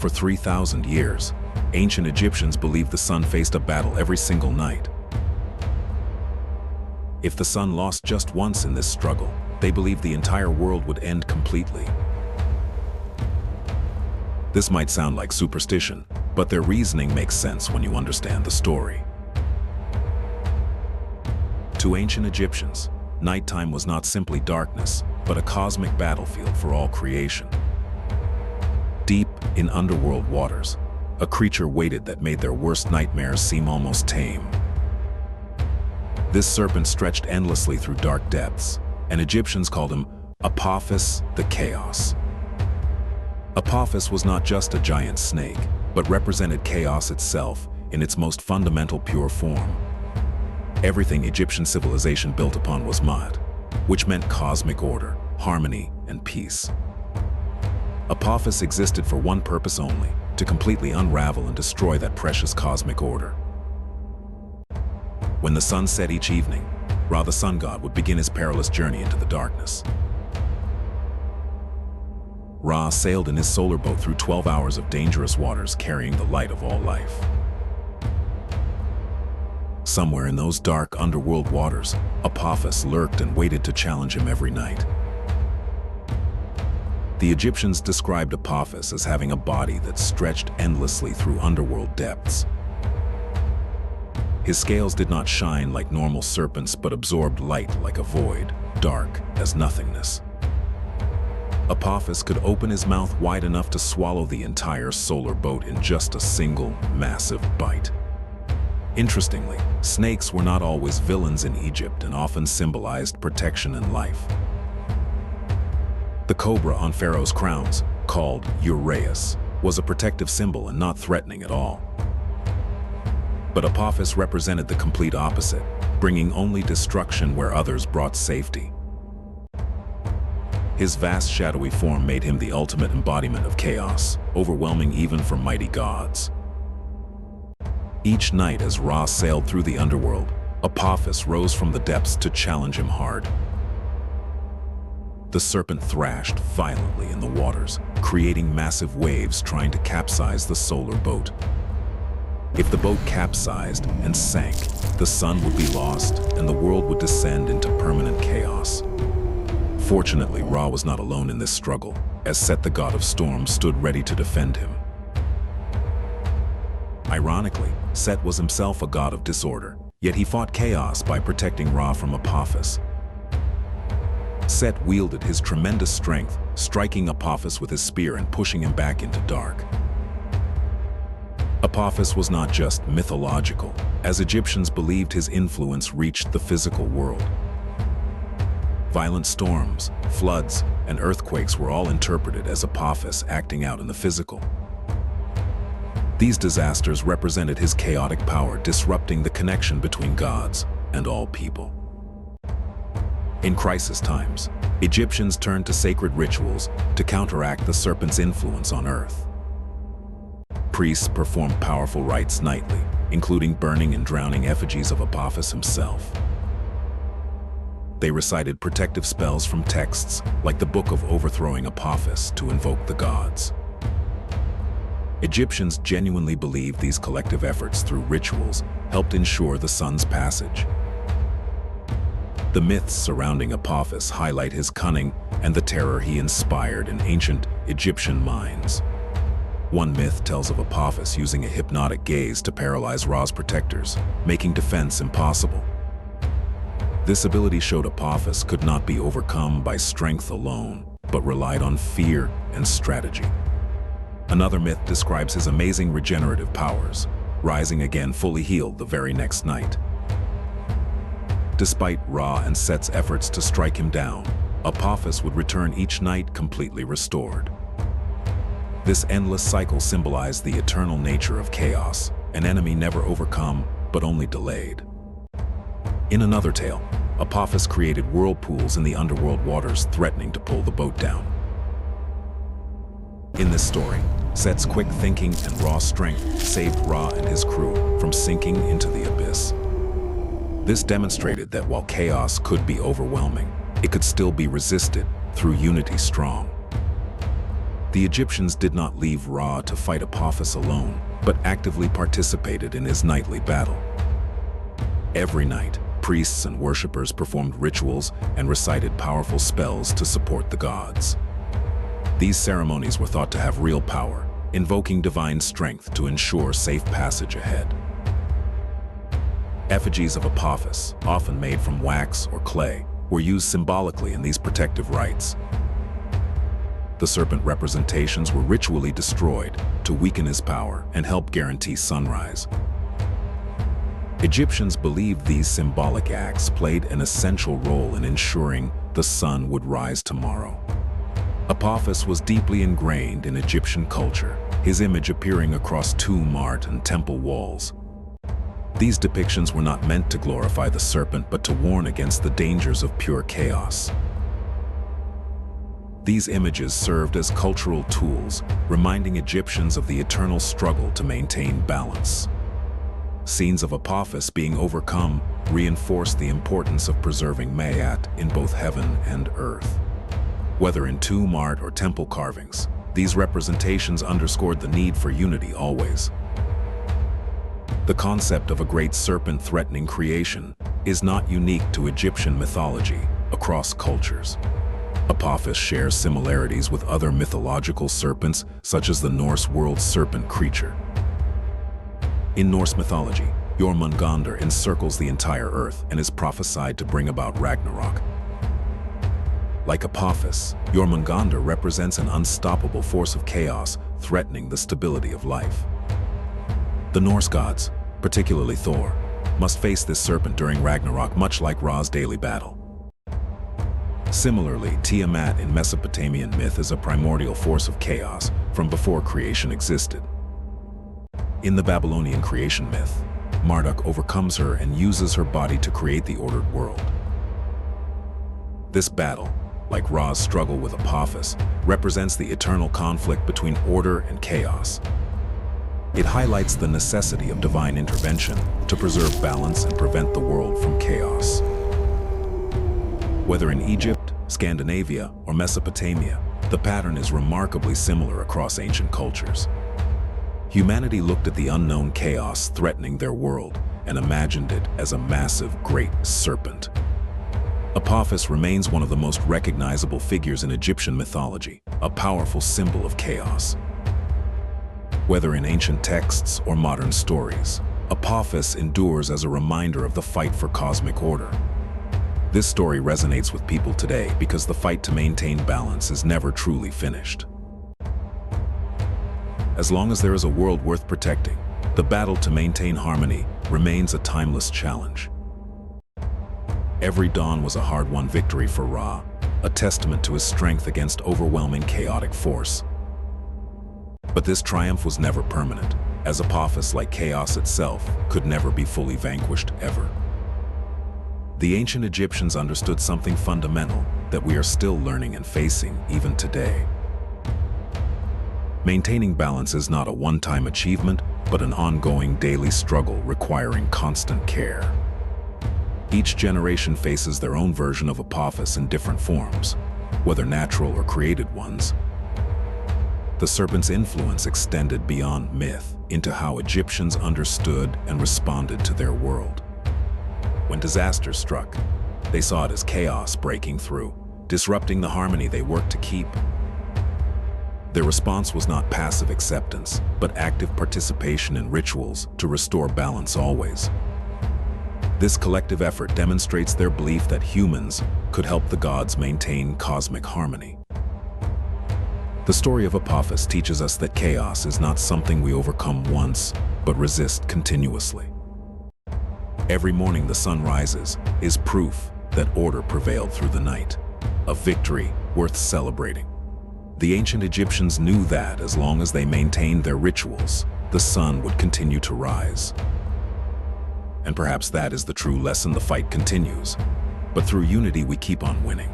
For 3,000 years, ancient Egyptians believed the sun faced a battle every single night. If the sun lost just once in this struggle, they believed the entire world would end completely. This might sound like superstition, but their reasoning makes sense when you understand the story. To ancient Egyptians, nighttime was not simply darkness, but a cosmic battlefield for all creation. Deep in underworld waters, a creature waited that made their worst nightmares seem almost tame. This serpent stretched endlessly through dark depths, and Egyptians called him Apophis, the Chaos. Apophis was not just a giant snake, but represented chaos itself in its most fundamental pure form. Everything Egyptian civilization built upon was Ma'at, which meant cosmic order, harmony, and peace. Apophis existed for one purpose only, to completely unravel and destroy that precious cosmic order. When the sun set each evening, Ra the sun god would begin his perilous journey into the darkness. Ra sailed in his solar boat through 12 hours of dangerous waters, carrying the light of all life. Somewhere in those dark underworld waters, Apophis lurked and waited to challenge him every night. The Egyptians described Apophis as having a body that stretched endlessly through underworld depths. His scales did not shine like normal serpents, but absorbed light like a void, dark as nothingness. Apophis could open his mouth wide enough to swallow the entire solar boat in just a single, massive bite. Interestingly, snakes were not always villains in Egypt and often symbolized protection and life. The cobra on pharaoh's crowns, called Uraeus, was a protective symbol and not threatening at all. But Apophis represented the complete opposite, bringing only destruction where others brought safety. His vast shadowy form made him the ultimate embodiment of chaos, overwhelming even for mighty gods. Each night as Ra sailed through the underworld, Apophis rose from the depths to challenge him hard. The serpent thrashed violently in the waters, creating massive waves trying to capsize the solar boat. If the boat capsized and sank, the sun would be lost and the world would descend into permanent chaos. Fortunately, Ra was not alone in this struggle, as Set the god of storms stood ready to defend him. Ironically, Set was himself a god of disorder, yet he fought chaos by protecting Ra from Apophis. Set wielded his tremendous strength, striking Apophis with his spear and pushing him back into dark. Apophis was not just mythological, as Egyptians believed his influence reached the physical world. Violent storms, floods, and earthquakes were all interpreted as Apophis acting out in the physical. These disasters represented his chaotic power, disrupting the connection between gods and all people. In crisis times, Egyptians turned to sacred rituals to counteract the serpent's influence on earth. Priests performed powerful rites nightly, including burning and drowning effigies of Apophis himself. They recited protective spells from texts like the Book of Overthrowing Apophis to invoke the gods. Egyptians genuinely believed these collective efforts through rituals helped ensure the sun's passage. The myths surrounding Apophis highlight his cunning and the terror he inspired in ancient Egyptian minds. One myth tells of Apophis using a hypnotic gaze to paralyze Ra's protectors, making defense impossible. This ability showed Apophis could not be overcome by strength alone, but relied on fear and strategy. Another myth describes his amazing regenerative powers, rising again fully healed the very next night. Despite Ra and Set's efforts to strike him down, Apophis would return each night completely restored. This endless cycle symbolized the eternal nature of chaos, an enemy never overcome, but only delayed. In another tale, Apophis created whirlpools in the underworld waters, threatening to pull the boat down. In this story, Set's quick thinking and raw strength saved Ra and his crew from sinking into the abyss. This demonstrated that while chaos could be overwhelming, it could still be resisted through unity strong. The Egyptians did not leave Ra to fight Apophis alone, but actively participated in his nightly battle. Every night, priests and worshippers performed rituals and recited powerful spells to support the gods. These ceremonies were thought to have real power, invoking divine strength to ensure safe passage ahead. Effigies of Apophis, often made from wax or clay, were used symbolically in these protective rites. The serpent representations were ritually destroyed to weaken his power and help guarantee sunrise. Egyptians believed these symbolic acts played an essential role in ensuring the sun would rise tomorrow. Apophis was deeply ingrained in Egyptian culture, his image appearing across tomb art and temple walls. These depictions were not meant to glorify the serpent, but to warn against the dangers of pure chaos. These images served as cultural tools, reminding Egyptians of the eternal struggle to maintain balance. Scenes of Apophis being overcome reinforced the importance of preserving Ma'at in both heaven and earth. Whether in tomb art or temple carvings, these representations underscored the need for unity always. The concept of a great serpent threatening creation is not unique to Egyptian mythology across cultures. Apophis shares similarities with other mythological serpents, such as the Norse world serpent creature. In Norse mythology, Jörmungandr encircles the entire earth and is prophesied to bring about Ragnarok. Like Apophis, Jörmungandr represents an unstoppable force of chaos, threatening the stability of life. The Norse gods, particularly Thor, must face this serpent during Ragnarok, much like Ra's daily battle. Similarly, Tiamat in Mesopotamian myth is a primordial force of chaos from before creation existed. In the Babylonian creation myth, Marduk overcomes her and uses her body to create the ordered world. This battle, like Ra's struggle with Apophis, represents the eternal conflict between order and chaos. It highlights the necessity of divine intervention to preserve balance and prevent the world from chaos. Whether in Egypt, Scandinavia, or Mesopotamia, the pattern is remarkably similar across ancient cultures. Humanity looked at the unknown chaos threatening their world and imagined it as a massive, great serpent. Apophis remains one of the most recognizable figures in Egyptian mythology, a powerful symbol of chaos. Whether in ancient texts or modern stories, Apophis endures as a reminder of the fight for cosmic order. This story resonates with people today because the fight to maintain balance is never truly finished. As long as there is a world worth protecting, the battle to maintain harmony remains a timeless challenge. Every dawn was a hard-won victory for Ra, a testament to his strength against overwhelming chaotic force. But this triumph was never permanent, as Apophis, like chaos itself, could never be fully vanquished ever. The ancient Egyptians understood something fundamental that we are still learning and facing even today. Maintaining balance is not a one-time achievement, but an ongoing daily struggle requiring constant care. Each generation faces their own version of Apophis in different forms, whether natural or created ones. The serpent's influence extended beyond myth into how Egyptians understood and responded to their world. When disaster struck, they saw it as chaos breaking through, disrupting the harmony they worked to keep. Their response was not passive acceptance, but active participation in rituals to restore balance always. This collective effort demonstrates their belief that humans could help the gods maintain cosmic harmony. The story of Apophis teaches us that chaos is not something we overcome once, but resist continuously. Every morning the sun rises is proof that order prevailed through the night, a victory worth celebrating. The ancient Egyptians knew that as long as they maintained their rituals, the sun would continue to rise. And perhaps that is the true lesson: the fight continues, but through unity we keep on winning.